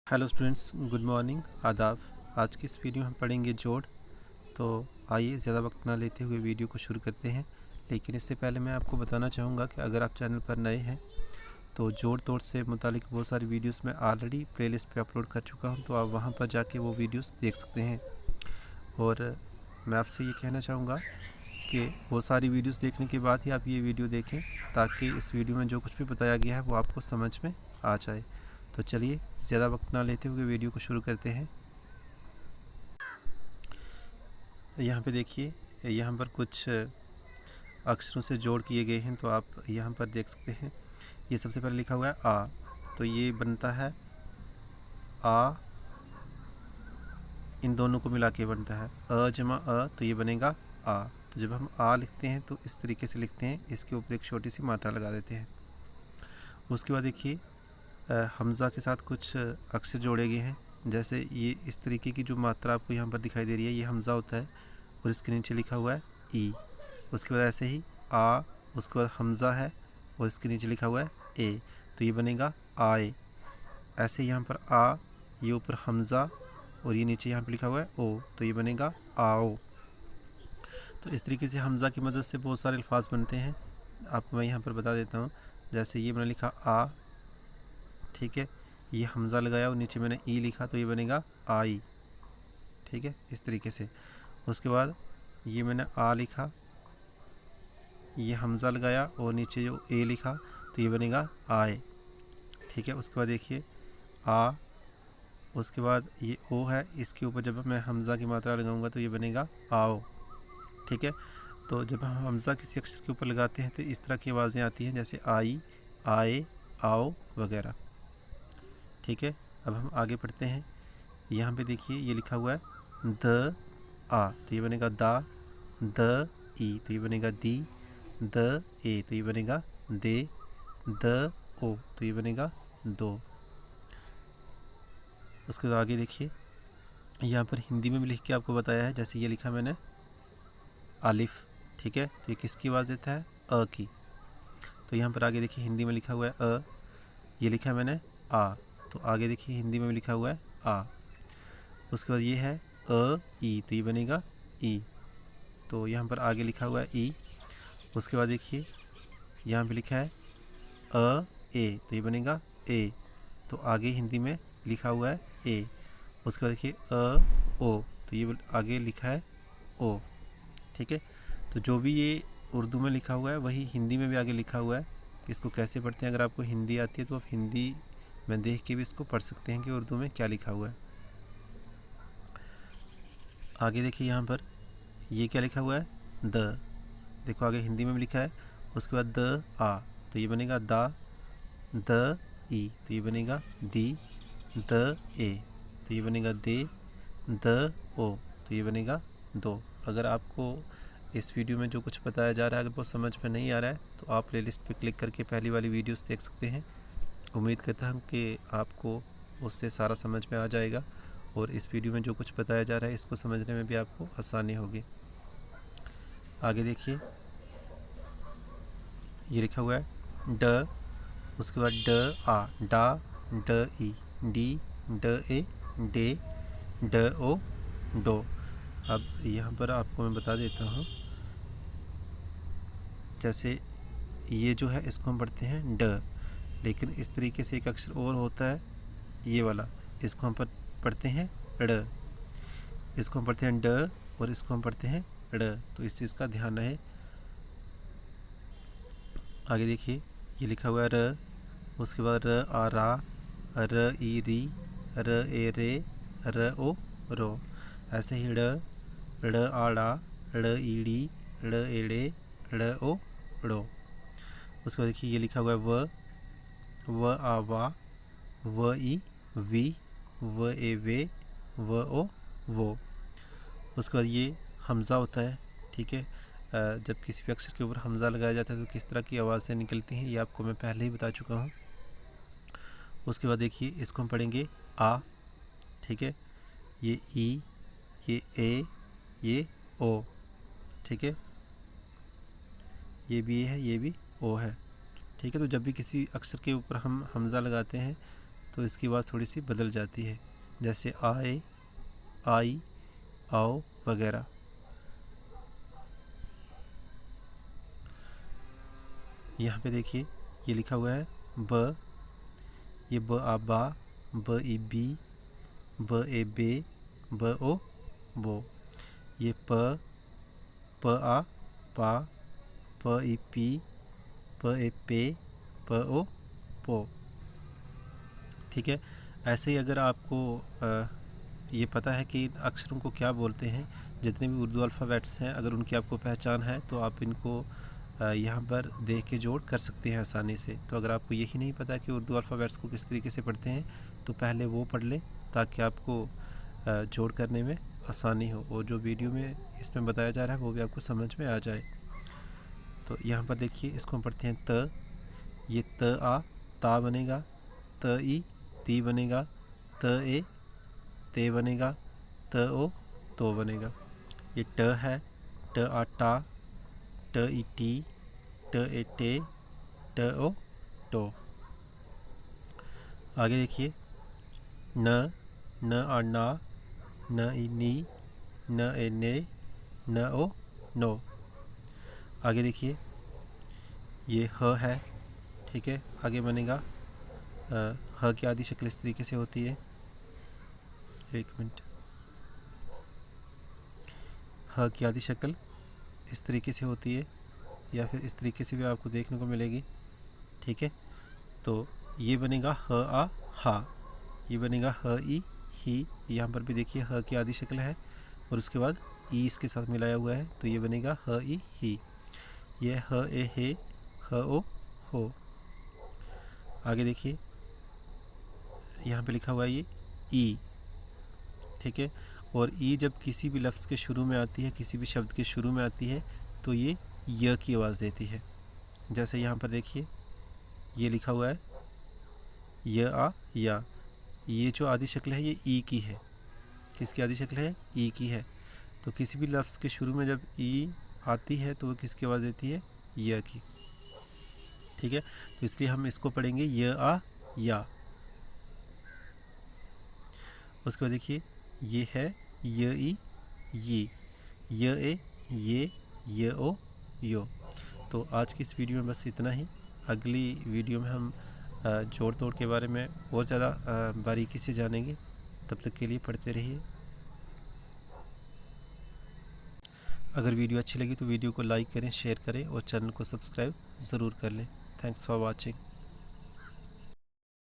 Hello students, good morning, आदाब। आज की इस वीडियो में हम पढ़ेंगे जोड़। तो आइए ज़्यादा वक्त ना लेते हुए वीडियो को शुरू करते हैं। लेकिन इससे पहले मैं आपको बताना चाहूँगा कि अगर आप चैनल पर नए हैं तो जोड़ तोड़ से मुतालिक बहुत सारी वीडियोस मैं ऑलरेडी प्लेलिस्ट पे अपलोड कर चुका हूँ, तो आप वहाँ पर जाके वो वीडियोस देख सकते हैं। और मैं आपसे ये कहना चाहूँगा कि वो सारी वीडियोस देखने के बाद ही आप ये वीडियो देखें, ताकि इस वीडियो में जो कुछ भी बताया गया है वो आपको समझ में आ जाए। तो चलिए ज़्यादा वक्त ना लेते हुए वीडियो को शुरू करते हैं। यहाँ पे देखिए, यहाँ पर कुछ अक्षरों से जोड़ किए गए हैं, तो आप यहाँ पर देख सकते हैं। ये सबसे पहले लिखा हुआ है आ, तो ये बनता है आ, इन दोनों को मिला के बनता है अ जमा अ, तो ये बनेगा आ। तो जब हम आ लिखते हैं तो इस तरीके से लिखते हैं, इसके ऊपर एक छोटी सी मात्रा लगा देते हैं। उसके बाद देखिए, हमज़ा के साथ कुछ अक्षर जोड़े गए हैं। जैसे ये इस तरीके की जो मात्रा आपको यहाँ पर दिखाई दे रही है, ये हमज़ा होता है और इसके नीचे लिखा हुआ है ई। उसके बाद ऐसे ही आ, उसके बाद हमज़ा है और इसके नीचे लिखा हुआ है ए, तो ये बनेगा आए। ऐसे यहाँ पर आ, ये ऊपर हमज़ा और ये नीचे यहाँ पर लिखा हुआ है ओ, तो ये बनेगा आओ। तो इस तरीके से हमज़ा की मदद से बहुत सारे अल्फाज बनते हैं। आपको मैं यहाँ पर बता देता हूँ। जैसे ये मैंने लिखा आ, ठीक है, ये हमज़ा लगाया और नीचे मैंने ई लिखा, तो ये बनेगा आई। ठीक है, इस तरीके से। उसके बाद ये मैंने आ लिखा, ये हमज़ा लगाया और नीचे जो ए लिखा, तो ये बनेगा आए। ठीक है, उसके बाद देखिए आ, उसके बाद ये ओ है, इसके ऊपर जब मैं हमज़ा की मात्रा लगाऊंगा तो ये बनेगा आओ। ठीक है, तो जब हम हमज़ा किसी अक्षर के ऊपर लगाते हैं तो इस तरह की आवाज़ें आती हैं, जैसे आई, आए, आओ वगैरह। ठीक है, अब हम आगे पढ़ते हैं। यहाँ पे देखिए ये लिखा हुआ है द आ, तो ये बनेगा दा। द ई, तो ये बनेगा दी। द ए, तो ये बनेगा दे। द ओ, तो ये बनेगा दो। उसके बाद आगे देखिए, यहाँ पर हिंदी में भी लिख के आपको बताया है। जैसे ये लिखा मैंने आलिफ, ठीक है, तो ये किसकी आवाज़ देता है? अ की। तो यहाँ पर आगे देखिए हिंदी में लिखा हुआ है अ, ये लिखा है मैंने आ, तो आगे देखिए हिंदी में भी लिखा हुआ है आ। उसके बाद ये है अ ई, तो ये बनेगा ई, तो यहाँ पर आगे लिखा हुआ है ई। उसके बाद देखिए यहाँ पे लिखा है अ ए, तो ये बनेगा ए, तो आगे हिंदी में लिखा हुआ है ए। उसके बाद देखिए अ ओ, तो ये आगे लिखा है ओ। ठीक है, तो जो भी ये उर्दू में लिखा हुआ है वही हिंदी में भी आगे लिखा हुआ है। इसको कैसे पढ़ते हैं, अगर आपको हिंदी आती है तो आप हिंदी में देख के भी इसको पढ़ सकते हैं कि उर्दू में क्या लिखा हुआ है। आगे देखिए यहाँ पर ये क्या लिखा हुआ है? द। देखो आगे हिंदी में भी लिखा है। उसके बाद द आ, तो ये बनेगा दा। द ई, तो ये बनेगा दी। द ए, तो ये बनेगा दे। द ओ, तो ये बनेगा दो। अगर आपको इस वीडियो में जो कुछ बताया जा रहा है अगर वो समझ में नहीं आ रहा है तो आप प्लेलिस्ट पे क्लिक करके पहली वाली वीडियोस देख सकते हैं। उम्मीद करता हूँ कि आपको उससे सारा समझ में आ जाएगा और इस वीडियो में जो कुछ बताया जा रहा है इसको समझने में भी आपको आसानी होगी। आगे देखिए ये लिखा हुआ है ड, उसके बाद ड आ, डा, ड ई, डी, ड ए, डे, ड ओ, डो। अब यहाँ पर आपको मैं बता देता हूँ, जैसे ये जो है इसको हम पढ़ते हैं ड, लेकिन इस तरीके से एक अक्षर और होता है ये वाला, इसको हम पढ़ते हैं ड़। इसको हम पढ़ते हैं ड और इसको हम पढ़ते हैं ड़, तो इस चीज़ का ध्यान रहे। आगे देखिए ये लिखा हुआ है र, उसके बाद र आ रा, र ई री, र ए रे, र ओ रो। ऐसे ही ड़ आ डा, ड़ ई डी, ड़ ए डे, ड़ ओ ड़ो। उसके बाद देखिए ये लिखा हुआ है व आ वा, व ई वी, व ए वे, व ओ वो। उसके बाद ये हमज़ा होता है। ठीक है, जब किसी भी अक्षर के ऊपर हमज़ा लगाया जाता है तो किस तरह की आवाज़ें निकलती हैं ये आपको मैं पहले ही बता चुका हूँ। उसके बाद देखिए इसको हम पढ़ेंगे आ। ठीक है, ये ई, ये ए, ये ओ। ठीक है, ये भी ए है, ये भी ओ है। ठीक है, तो जब भी किसी अक्षर के ऊपर हम हमज़ा लगाते हैं तो इसकी आवाज़ थोड़ी सी बदल जाती है, जैसे आए, आई, आओ वगैरह। यहाँ पे देखिए ये लिखा हुआ है ब, ये ब आ बा, ब ई बी, ब ए बे, ब ओ बो। ये प, प आ पा, प ई पी, प ए पे, प ओ पो। ठीक है। ऐसे ही अगर आपको ये पता है कि इन अक्षरों को क्या बोलते हैं, जितने भी उर्दू अल्फ़ाबेट्स हैं, अगर उनकी आपको पहचान है तो आप इनको यहाँ पर देख के जोड़ कर सकते हैं आसानी से। तो अगर आपको यही नहीं पता कि उर्दू अल्फ़ाबेट्स को किस तरीके से पढ़ते हैं, तो पहले वो पढ़ लें ताकि आपको जोड़ करने में आसानी हो, और जो वीडियो में इसमें बताया जा रहा है वो भी आपको समझ में आ जाए। तो यहाँ पर देखिए इसको हम पढ़ते हैं त, ये त आ ता बनेगा, त ई ती बनेगा, त ए ते बनेगा, त ओ तो बनेगा। ये ट है, ट आ टा, ट ई टी, ट ए टे, ट ओ टो। आगे देखिए न, न आ ना, न ई नी, न ए ने, न ओ नो। आगे देखिए ये ह है, ठीक है। आगे बनेगा ह की आधी शक्ल इस तरीके से होती है, एक मिनट, ह की आधी शक्ल इस तरीके से होती है, या फिर इस तरीके से भी आपको देखने को मिलेगी, ठीक है। तो ये बनेगा ह आ हा, ये बनेगा ह ई ही, यहाँ पर भी देखिए ह की आधी शक्ल है और उसके बाद ई इसके साथ मिलाया हुआ है, तो ये बनेगा ह ई ही। ये ह ए हे, ह ओ हो। आगे देखिए यहाँ पे लिखा हुआ है ये ई, ठीक है। और ई जब किसी भी लफ्ज़ के शुरू में आती है, किसी भी शब्द के शुरू में आती है, तो ये य की आवाज़ देती है। जैसे यहाँ पर देखिए ये लिखा हुआ है य आ या, ये जो आधी शक्ल है ये ई की है। किसकी आधी शक्ल है? ई की है। तो किसी भी लफ्ज़ के शुरू में जब ई आती है तो वो किसकी आवाज़ देती है? य की, ठीक है। तो इसलिए हम इसको पढ़ेंगे य आ या। उसके बाद देखिए ये है य ई ये, य ए ये, य ओ यो। तो आज की इस वीडियो में बस इतना ही। अगली वीडियो में हम जोड़ तोड़ के बारे में और ज़्यादा बारीकी से जानेंगे। तब तक के लिए पढ़ते रहिए। अगर वीडियो अच्छी लगी तो वीडियो को लाइक करें, शेयर करें और चैनल को सब्सक्राइब ज़रूर कर लें। Thanks for watching.